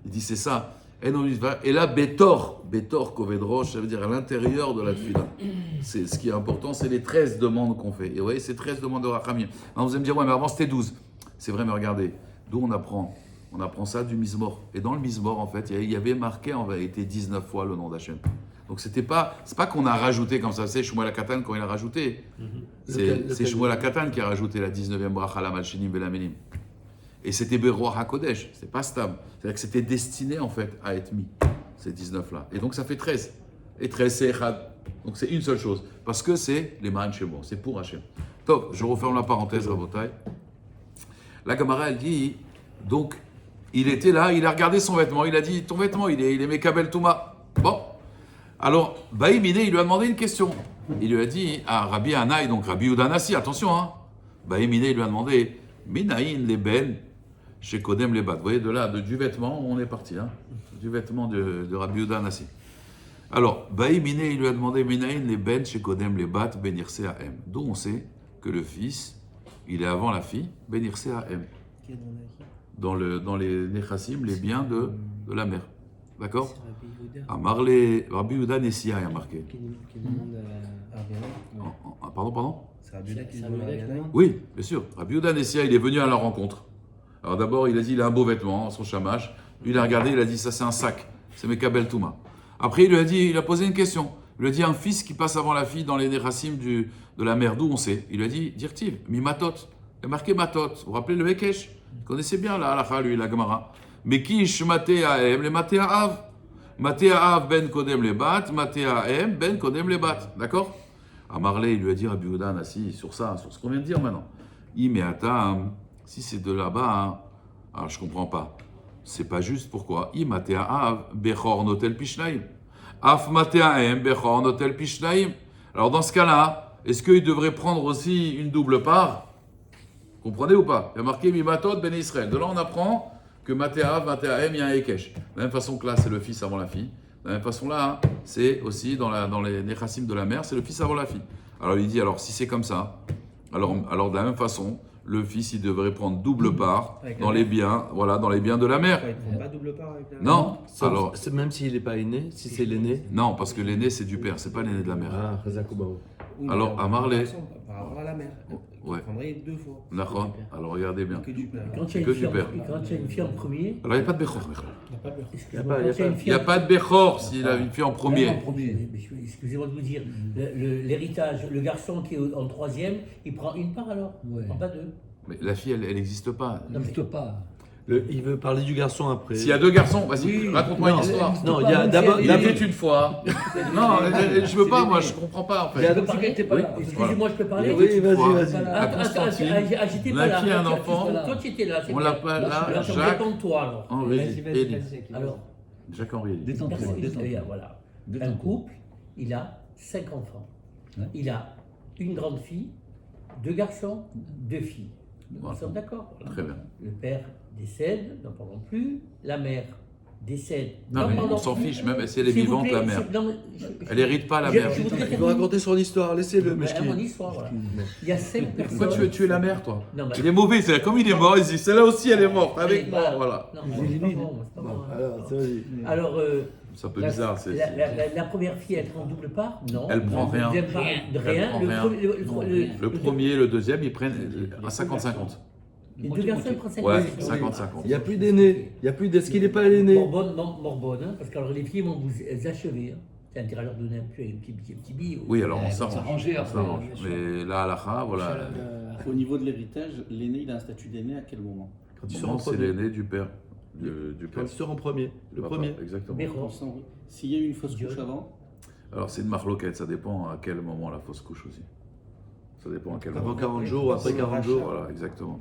Il dit, c'est ça. Et là, Betor Koved Rosh, ça veut dire à l'intérieur de la Tfila. C'est ce qui est important, c'est les 13 demandes qu'on fait. Et vous voyez, c'est 13 demandes de Rachamim. Alors vous allez me dire, ouais, mais avant c'était 12. C'est vrai, mais regardez, d'où on apprend? On apprend ça du Mizmor. Et dans le Mizmor, en fait, il y avait marqué en vérité 19 fois le nom d'Hachem. Donc c'est pas qu'on a rajouté comme ça, c'est Shmuel HaKatan quand il a rajouté. C'est Shmuel HaKatan qui a rajouté la 19e bracha, la Malchinim et la Menim. Et c'était Beruach HaKodesh, c'est pas Stam. C'est-à-dire que c'était destiné en fait à être mis, ces 19-là. Et donc ça fait 13. Et 13 c'est Echad. Donc c'est une seule chose. Parce que c'est les Ma'an Shemo, c'est pour Hachem. Top, je referme la parenthèse, Rabotai. La Gemara elle dit, donc il était là, il a regardé son vêtement, il a dit, ton vêtement il est Mekabel Touma. Bon. Alors, Baïmine, il lui a demandé une question. Il lui a dit à Rabbi Anaï, donc Rabbi Udanassi, attention, hein. Baïmine, il lui a demandé Minaïn les ben chez Kodem les bat. Vous voyez, de là, du vêtement, on est parti, hein. Du vêtement de Rabbi Udanassi. Alors, Baïmine, il lui a demandé Minaïn les ben chez Kodem les bat, Benirse AM. D'où on sait que le fils, il est avant la fille, Benirse AM. Dans les Nechassim, les biens de la mère. D'accord? Amarle, Rabbi Yehuda Nessia, il y a marqué. Qui demande à Pardon? C'est Rabbi Yehuda qui demande à Oui, bien sûr. Rabbi Yehuda Nessia, il est venu à la rencontre. Alors d'abord, il a dit, il a un beau vêtement, son chamash. Lui, il a regardé, il a dit, ça c'est un sac. C'est Mekabel Touma. Après, il a posé une question. Il lui a dit, un fils qui passe avant la fille dans les Nechassim de la mère, d'où on sait. Il lui a dit, Dirtiv, mi matot. Il a marqué matot. Vous vous rappelez le Mekesh? Il connaissait bien la halakha, lui, la Gemara. Mekish maté aem, le maté av. Maté av ben kodem le bat, maté aem ben kodem le bat. D'accord? Amarle, il lui a dit à Rabbi Yehuda Nassi sur ça, sur ce qu'on vient de dire maintenant. Imeatam, si c'est de là-bas, hein, alors je comprends pas. C'est pas juste, pourquoi? Maté av bechor notel pishnaim. Af maté aem bechor notel pishnaim. Alors dans ce cas-là, est-ce qu'il devrait prendre aussi une double part? Comprenez ou pas? Il y a marqué Mimatot ben Israël. De là, on apprend que Matéa, Matéaem, il y a un Ekesh. De la même façon que là, c'est le fils avant la fille. De la même façon là, c'est aussi dans les Nechassim de la mère, c'est le fils avant la fille. Alors il dit, alors si c'est comme ça, alors de la même façon, le fils il devrait prendre double part Avec dans la les biens, voilà, dans les biens de la mère. Ils ne prennent pas double part avec la Non, alors Même s'il n'est pas aîné, si c'est l'aîné. non, parce que l'aîné c'est du père, c'est pas l'aîné de la mère. Ah, Rezakoubao. Oui, Alors, mais à Marley. Par rapport à la mère. Ouais. Ils prendraient 2 fois. D'accord. Alors regardez bien. Que du père. Quand il y a que une du fille en- père. quand il y a une fille en premier, Alors il n'y a pas de Bechor. excusez-moi, il y a quand il y a une Il fille n'y a en- pas de Bechor s'il a une fille en premier. Excusez-moi de vous dire, l'héritage, le garçon qui est en troisième, il prend une part alors, Ouais. il prend pas deux. Mais la fille, elle n'existe pas. Ça n'existe pas. Il veut parler du garçon après. S'il y a 2 garçons, vas-y, Oui. raconte-moi une Non, histoire. Non, il y a d'abord. Il a fait une fois. Non, je veux pas, moi, je comprends pas en Il y a- fait. Je peux parler Excusez-moi, je peux parler Oui, vas-y, fois. vas-y. À Constantine, j'étais on pas a là. pris un Toi, enfant. Toi, tu étais là. c'est On vrai. l'a pas là, Alors, je Jacques, réponds toi alors. Henri, Vas-y, vas-y, Élie. vas-y. Alors, Jacques-Henri Élie. Détends-toi, détends-toi. voilà. Un Détends-toi. couple, il a 5 enfants. Ouais. Il a une grande fille, 2 garçons, 2 filles. Nous Voilà. sommes d'accord. Très bien. Le père décède, n'en parlons plus. La mère décède. Non, n'en mais parlons on s'en plus. fiche, même si elle est S'il vous vivante, plaît, la mère. non, mais Elle hérite pas la je- mère. je voudrais Il veut terminer. raconter son histoire, laissez-le, Mais Meshki. à mon histoire, voilà. Il y a 5 personnes. Pourquoi tu veux tuer la mère, toi? Non, mais- Il est mauvais, c'est comme il est mort, il dit celle-là aussi elle est morte, avec moi, voilà. Non, c'est pas bon, c'est pas bon. Alors, c'est vas-y. Alors, C'est un peu bizarre. la première fille, elle prend double part? Non. Elle prend rien. Deuxième part, Elle rien. prend Le rien. premier- Le premier et le deuxième, ils prennent à 50-50. Les 2 garçons prennent 50. Ouais, 50-50. Il n'y a plus d'aîné. Il n'y a plus d'est-ce qu'il n'est pas l'aîné. Morbonne, hein, parce que alors, les filles vont vous achever. Hein. C'est intérêt à leur donner un petit billet. Oui, alors on s'arrange. s'arranger On après, s'arrange. bien sûr. Mais là, à la voilà. Au niveau de l'héritage, l'aîné, il a un statut d'aîné à quel moment? Quand il sort en Bon, c'est premier. l'aîné du père. Du Quand père. il sort en premier. Le Papa, premier. Exactement. Mais S'il y a eu une fausse couche avant, Alors c'est une marloquette, ça dépend à quel moment la fausse couche aussi. Ça dépend à quel Avant moment. 40 jours ou après 40 jours. Voilà, exactement.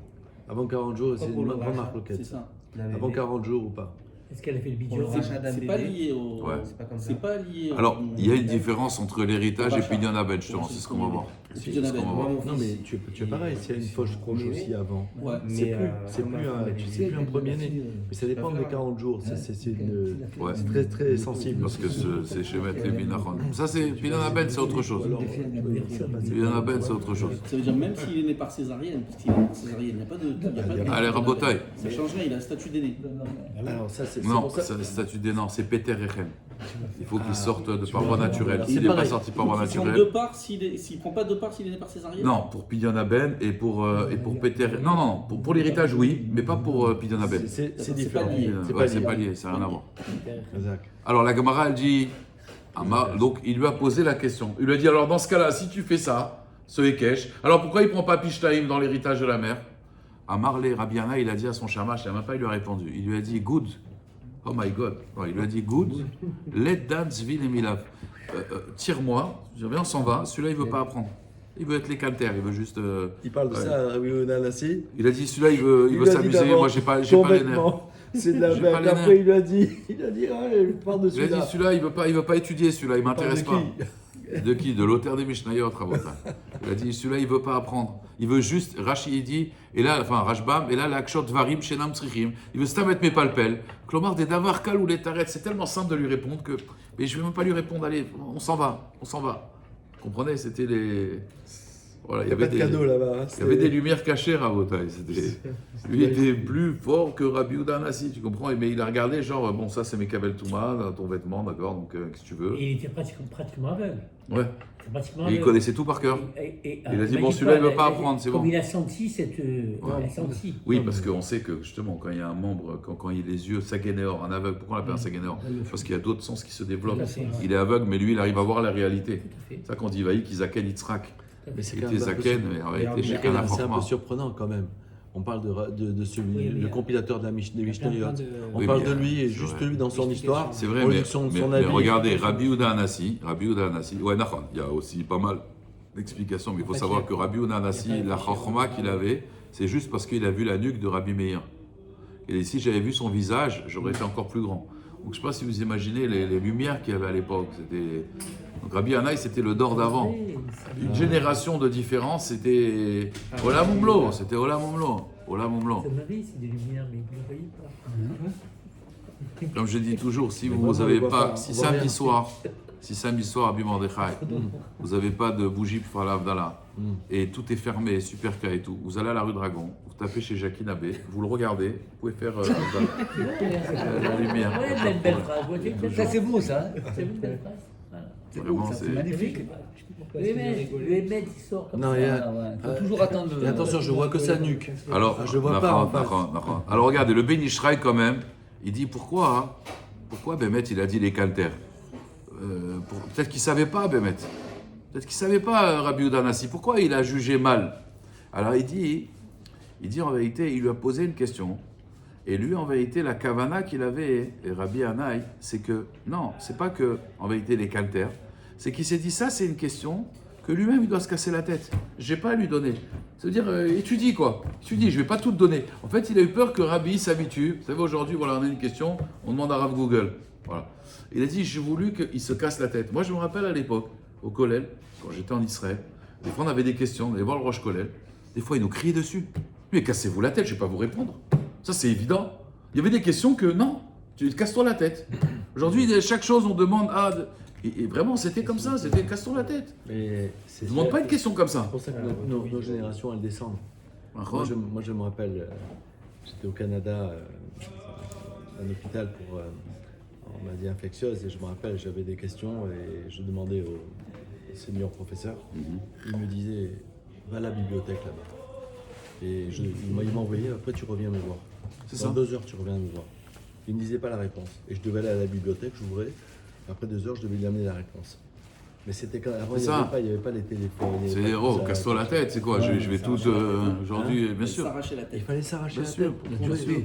Avant 40 jours, c'est pour une le grande rachat, marque c'est loquette. ça. Avant 40 jours ou pas. Est-ce qu'elle a fait le Pour le bidjo? rachat d'un C'est pas bébé. lié au. Ouais. C'est pas comme ça. C'est pas lié au. Alors, il y a une différence entre l'héritage et Pidyon Abed, justement, c'est ce qu'on va voir. C'est C'est ce qu'on va voir. Non, mais tu es pareil, s'il y a une fausse couche aussi avant. Ouais. C'est plus un premier-né. Mais ça dépend des 40 jours. C'est une. Ouais. C'est très très sensible. Parce que c'est chez Maître Lévi Nachon. Ça, c'est Pidyon Abed, c'est autre chose. Alors, Pidyon Abed, c'est autre chose. Ça veut dire même s'il est né par césarienne, parce qu'il est né par césarienne, il n'y a pas de. il y a pas de- Allez, rabotaille. Ça change rien, il a un statut d'aîné. alors ça, c'est Non, pour ça. c'est le statut d'énorme, c'est Peter Rechem. Il faut qu'il sorte de par voie naturelle. C'est S'il n'est pas pareil. sorti par voie Il prend naturelle. deux parts s'il prend pas deux parts s'il est né par césarienne. Non, pour Pidyon Aben et pour Peter. Non, non, pour l'héritage, oui, mais pas pour Pidyon Aben. C'est pas différent. lié. Ouais, c'est pas lié, ça n'a rien à voir. Exact. Alors la Gemara, elle dit, donc il lui a posé la question. Il lui a dit, alors dans ce cas-là, si tu fais ça, ce Hekesh, alors pourquoi il ne prend pas Pishtaim dans l'héritage de la mère? Amar le Rabbi Yana, il a dit à son shamash, il n'a même pas, il lui a répondu. Il lui a dit, good. Oh my God. Ouais, il lui a dit, good. Let dance vil et milav. Tire-moi, je viens, on s'en va. Celui-là, il ne veut pas apprendre. Il veut être les caltaires, il veut juste. Il parle de ouais. ça à Rabbi Onanassi. Il a dit, celui-là, il veut lui a dit s'amuser. d'abord, Moi, j'ai pas les nerfs. complètement. C'est de la J'ai pas merde. les Après, nerfs. il lui a dit, il parle de Il a dit, celui-là. celui-là, il veut pas étudier, celui-là, il Parle de m'intéresse pas. qui De qui? De l'auteur des Mishnayot, Rabotai. Il a dit, celui-là, il veut pas apprendre. Il veut juste, Rashi, il dit, et là, enfin, Rashbam, et là, l'akshot varim, shenam tzrichim. Il veut se mettre mes palpels. Klomar, des davar kal ou les taret. C'est tellement simple de lui répondre que, mais je vais même pas lui répondre, allez, on s'en va, on s'en va. Vous comprenez? C'était les. Voilà, Il n'y a pas de cadeau là-bas. Il y avait des lumières cachées, Rabotai. Lui était plus fort que Rabbi Yehuda Hanassi, tu comprends? Mais il a regardé, genre, bon, ça c'est mes kabel Touma, ton vêtement, d'accord, donc qu'est-ce que tu veux? Et il était pratiquement aveugle. Ouais. C'est pratiquement Et il aveugle. connaissait tout par cœur. Il a dit, bon, dit celui-là, il quoi, veut pas apprendre, c'est comme bon. il a senti cette. Il a senti. Oui, parce qu'on sait que justement, quand il y a un membre, quand il a les yeux saguénéor, un aveugle, pourquoi on l'appelle un saguénéor? Parce qu'il y a d'autres sens qui se développent. Tout à fait. Il est aveugle, mais lui, il arrive à voir la réalité. Tout à fait. Ça, quand il va qu'ils Zaken Yitzhak. Mais c'est Il quand était même un peu Zaken, mais en réalité, C'est chez un C'est un peu Kanaframa. surprenant quand même. On parle de celui, Oui, oui. le compilateur de la des Mishnayot. On Oui, parle mais, de lui et c'est juste vrai. lui dans son histoire. C'est vrai, On mais, lit son mais avis. regardez, Rabbi Yehuda Hanassi, ouais, Nachon, il y a aussi pas mal d'explications, mais il faut savoir que Rabbi Yehuda Hanassi, la chachma qu'il avait, c'est juste parce qu'il a vu la nuque de Rabbi Meir. Et si j'avais vu son visage, j'aurais été encore plus grand. Donc je ne sais pas si vous imaginez les lumières qu'il y avait à l'époque. Donc Rabbi Hanai, c'était le Dor d'avant. Une génération de différence, c'était Olam Umlo, c'était Olam Umlo. Olam Umlo. Ça m'avait, c'est des lumières, mais vous ne le voyez pas. Comme je dis toujours, si Mais vous moi, on n'avez le voit pas, pas, si on voit samedi rien. soir, si samedi soir à Bimordechai, vous n'avez pas de bougie pour faire l'Avdallah, et tout est fermé, super cas et tout, vous allez à la rue Dragon, vous tapez chez Jackie Nabé, vous le regardez, vous pouvez faire l'Avdallah. La lumière. Ouais, une belle phrase. Ça, c'est beau, ça. C'est une belle phrase. Voilà. Vraiment, c'est. Magnifique. Les mecs, ils sortent comme Non, ça. il y a- Ah ouais, faut toujours attendre. Et attention, je vois que sa nuque. Alors, Je vois pas en face. Alors regardez, le Ben Ishraï quand même, il dit pourquoi Bémet il a dit les caltères peut-être qu'il ne savait pas Bémet. Peut-être qu'il ne savait pas Rabbi Yehuda Hanassi. Pourquoi il a jugé mal? Alors il dit en vérité, il lui a posé une question. Et lui, en vérité, la kavana qu'il avait, et Rabbi Hanaï, c'est que, non, c'est pas que, en vérité, les caltères, c'est qu'il s'est dit, ça, c'est une question que lui-même, il doit se casser la tête. J'ai pas à lui donner. C'est-à-dire, étudie, quoi. Étudie, je vais pas tout te donner. En fait, il a eu peur que Rabbi s'habitue. Vous savez, aujourd'hui, voilà, on a une question, on demande à Rav Google. Voilà. Il a dit, j'ai voulu qu'il se casse la tête. Moi, je me rappelle à l'époque, au Kollel, quand j'étais en Israël, des fois, on avait des questions, on allait voir le Rosh Kollel. Des fois, il nous criait dessus. Mais cassez-vous la tête, je vais pas vous répondre. Ça, c'est évident. Il y avait des questions que, non, tu casse-toi la tête. Aujourd'hui, chaque chose, on demande, et vraiment, c'était comme ça, c'était casse-toi la tête. Mais Ne demande pas une question comme ça. C'est pour ça que nos générations, elles descendent. Moi, je me rappelle, j'étais au Canada, à un hôpital pour en maladie infectieuse, et je me rappelle, j'avais des questions, et je demandais au senior professeur, il me disait, va à la bibliothèque là-bas. Et il m'a envoyé, après tu reviens me voir. C'est Dans ça. 2 heures, tu reviens me voir. Il ne me disait pas la réponse. Et je devais aller à la bibliothèque, j'ouvrais. Après 2 heures, je devais lui amener la réponse. Mais c'était quand avant, il n'y avait pas les téléphones. C'est casse-toi la tête, c'est quoi? Je vais tout aujourd'hui, bien sûr. S'arracher la tête. Il fallait s'arracher Bien la sûr, tête. bien sûr.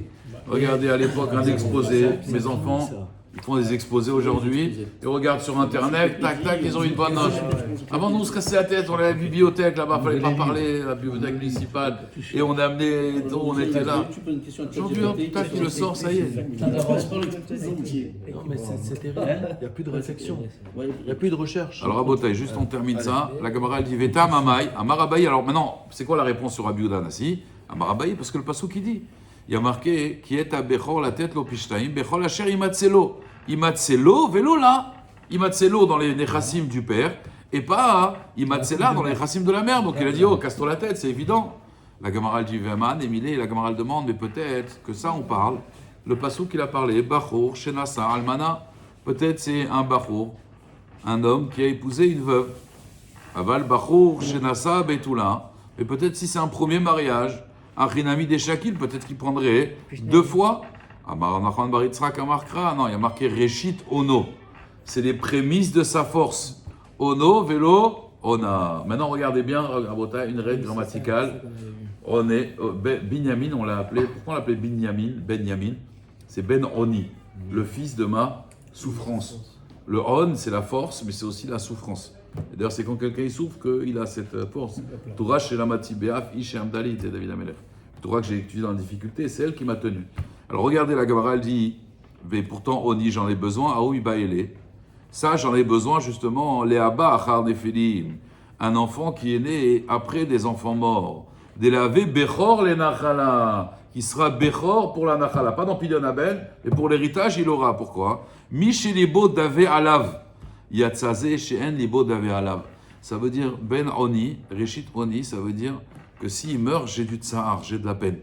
Regardez à l'époque un exposé, mes enfants, ils font des exposés aujourd'hui, ils regardent sur internet, tac tac, ils ont une bonne note. Avant nous on se cassait la tête, on allait à la bibliothèque là-bas, fallait pas parler, à la bibliothèque municipale, et on a amené, on était là. Tu poses une question à Aujourd'hui, hop, tac, tu le sors, ça y est. Non, mais c'est terrible. Il n'y a plus de réflexion. Il n'y a plus de recherche. Alors Rabotai, juste on termine ça, la Gemara elle dit Veta Mamai, Amarabaï. Alors maintenant, c'est quoi la réponse sur Rabbi Yehuda Hanassi? Amarabaï, parce que le passouk il dit, il y a marqué qui est à Bechor la tête lo pishtaim, Bechor asher imatselo. Imatselo, vélo là. Imatselo dans les nechassim du père, et pas Imatsela dans les nechassim de la mère. Donc il a dit, oh, casse-toi la tête, c'est évident. La Gemara elle dit Veman, Emilé, la Gemara elle demande, mais peut-être que ça on parle. Le passouk qu'il a parlé, Bachour, Shenasa, Almana, peut-être c'est un Bachour, un homme qui a épousé une veuve. Aval Bachour, Shenasa, Betula. Mais peut-être si c'est un premier mariage, un Rinami des Shakil, peut-être qu'il prendrait 2 fois. Amar Baritzrak Amarkra, non, il y a marqué Reshit Ono. C'est les prémices de sa force. Ono, vélo, Ona. Maintenant, regardez bien, Rabota, une règle grammaticale. On est, Binyamin, on l'a appelé, pourquoi on l'appelait Benyamin? C'est Ben Oni, le fils de ma souffrance. Le On, c'est la force, mais c'est aussi la souffrance. Et d'ailleurs, c'est quand quelqu'un il souffre qu'il a cette force. Torah chez la Matibeaf, Ish et Amdali, c'est David Amelech. Torah que j'ai étudié dans la difficulté, c'est elle qui m'a tenu. Alors regardez, la Gemara, elle dit, mais pourtant, Oni, j'en ai besoin, Aoui Baele. Ça, j'en ai besoin justement, Léaba, Achar Nephilim, un enfant qui est né après des enfants morts. Délavé Bechor les Nachala, qui sera Bechor pour la Nachala, pas dans Pidyon Abel, mais pour l'héritage, il aura. Pourquoi? Michelibo Dave Alav, Yatzazé Sheen Libo Dave Alav. Ça veut dire Ben Oni, Reshit Oni, ça veut dire que s'il meurt, j'ai du tsar, j'ai de la peine.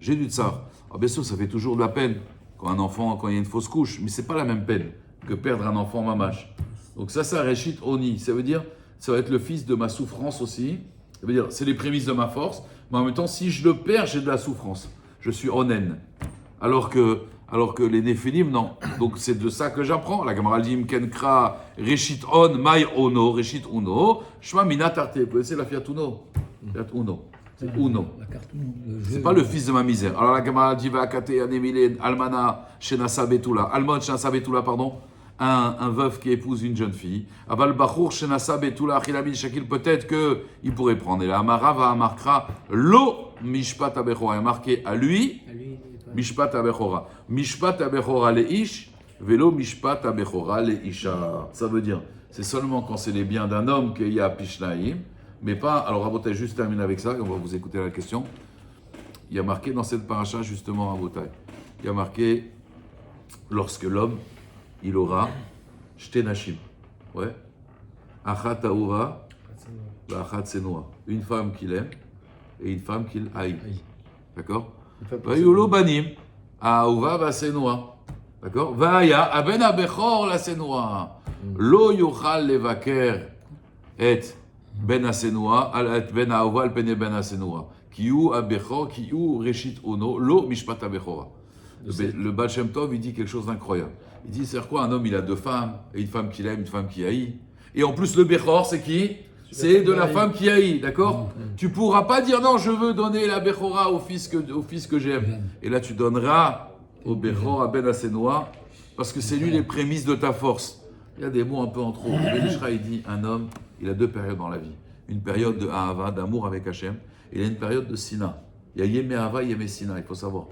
J'ai du tsar. Alors bien sûr, ça fait toujours de la peine quand un enfant, quand il y a une fausse couche, mais c'est pas la même peine que perdre un enfant mamache. Donc ça Reshit Oni, ça veut dire, ça va être le fils de ma souffrance aussi. Ça veut dire, c'est les prémices de ma force, mais en même temps, si je le perds, j'ai de la souffrance. Je suis onen. Alors que les Néphilim, non. Donc c'est de ça que j'apprends. La Gemara dit, Kenkra, Reshit On, Mai Ono, Reshit Uno, Shma Mina Tarte. Vous connaissez la Fiat Uno? Fiat Uno. C'est Uno. C'est pas le fils de ma misère. Alors la Gemara dit, Vakate, Anemile, Almana, Shenasa Betula. Almon, Shenasa Betula, pardon. Un veuf qui épouse une jeune fille. Aval Bachour, Shenasa Betula, Achilamin Shakil, peut-être qu'il pourrait prendre. Et là, Amara va marquera Lo Mishpat Abechora. Il est marqué à lui, Mishpat Abechora. Mishpat Abechora le Ish, Velo Mishpat Abechora le Isha. Ça veut dire, c'est seulement quand c'est les biens d'un homme qu'il y a Pishnaïm, mais pas. Alors, Rabotai, juste termine avec ça, et on va vous écouter la question. Il y a marqué dans cette paracha, justement, Rabotai, il y a marqué lorsque l'homme il aura Shte Nashim. Ouais. Achat Aura, Achat Senoa. Une femme qu'il aime et une femme qu'il haït. D'accord? Vayulo Banim, Aouva va Senoa. D'accord? Vaya, Aben Abechor la Senoa. Lo Yochal Levaker et Ben Asenoa, et Ben Aouva al Pene Ben Asenoa. Kiou Abechor, Kiou Reshit Ono, Lo Mishpat Abechora. Le Baal Shem Tov, il dit quelque chose d'incroyable. Il dit, c'est quoi un homme, il a deux femmes, et une femme qu'il aime, une femme qui haït. Et en plus, le Bechor, c'est qui? C'est de la femme qui haït, d'accord? Tu pourras pas dire, non, je veux donner la Bechora au fils que j'aime. Et là, tu donneras au Bechor, à Ben Asenoa, parce que c'est lui les prémices de ta force. Il y a des mots un peu en trop. Le Ben Ishra, il dit, un homme, il a deux périodes dans la vie. Une période de Ahava, d'amour avec Hachem, et il y a une période de Sina. Il y a Yemé Ahava, Yemé Sina, il faut savoir.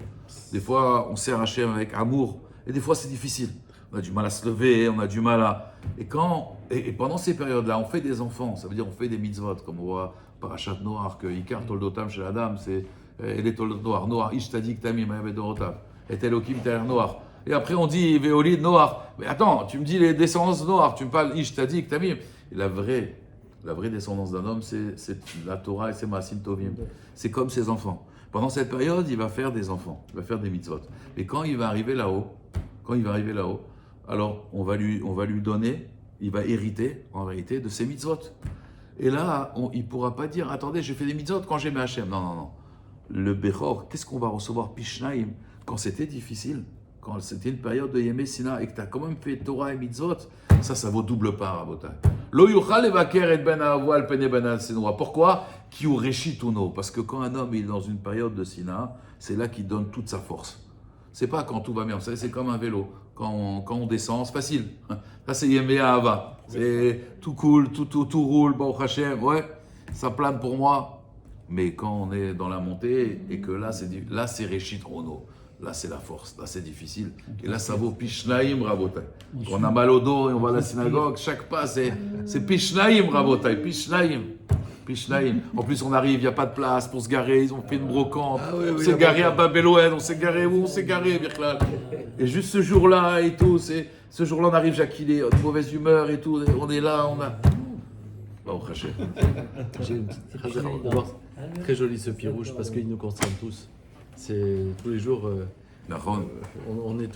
Des fois, on sert Hachem avec amour, et des fois, c'est difficile. On a du mal à se lever, on a du mal à... Et pendant ces périodes-là, on fait des enfants, ça veut dire on fait des mitzvot, comme on voit Parashat Noach, que Ikar Toldotam chez Adam, c'est les Toldot Noach, Noach, Ish Tadik Tamim, Ayabedorotam, et Elohim Ter Noach. Et après, on dit Veolid Noach. Mais attends, tu me dis les descendances de Noach, tu me parles Ish Tadik Tamim. Et la vraie descendance d'un homme, c'est la Torah et c'est Maasim Tovim. C'est comme ses enfants. Pendant cette période, il va faire des enfants, il va faire des mitzvot. Et quand il va arriver là-haut, alors on va lui donner, il va hériter, en vérité, de ses mitzvot. Et là, il ne pourra pas dire, attendez, j'ai fait des mitzvot quand j'aimais Hachem. Non. Le Bechor, qu'est-ce qu'on va recevoir Pishnaim quand c'était difficile, quand c'était une période de Yemé Sina et que tu as quand même fait Torah et mitzvot, ça vaut double part, Rabotai. Lo yuchal levaker et ben avoal pene ben asenoa. Pourquoi? Ki ou reshituno. Parce que quand un homme est dans une période de Sina, c'est là qu'il donne toute sa force. C'est pas quand tout va bien, vous savez, c'est comme un vélo. Quand on descend, c'est facile. Ça, c'est Yemé Ahava. C'est tout cool, tout roule, Baruch Hashem, ouais, ça plane pour moi. Mais quand on est dans la montée et que là, c'est Reshit Rono. Là, c'est la force. Là, c'est difficile. Et là, ça vaut Pishnaim, Rabotai. Quand on a mal au dos et on va à la synagogue, chaque pas, c'est Pishnaim, Rabotai. Pishnaim. En plus, on arrive, il n'y a pas de place pour se garer. Ils ont fait une brocante. On s'est garé à Babéloën. On s'est garé où? On s'est garé, Birklal. Et juste ce jour-là et tout, ce jour-là, on arrive, Jacques, il est de mauvaise humeur et tout. On est là, on a... Bon, Hachem. J'ai une petite phrase à voir. Très joli ce pied rouge parce qu'il nous concerne tous. C'est tous les jours, on est tous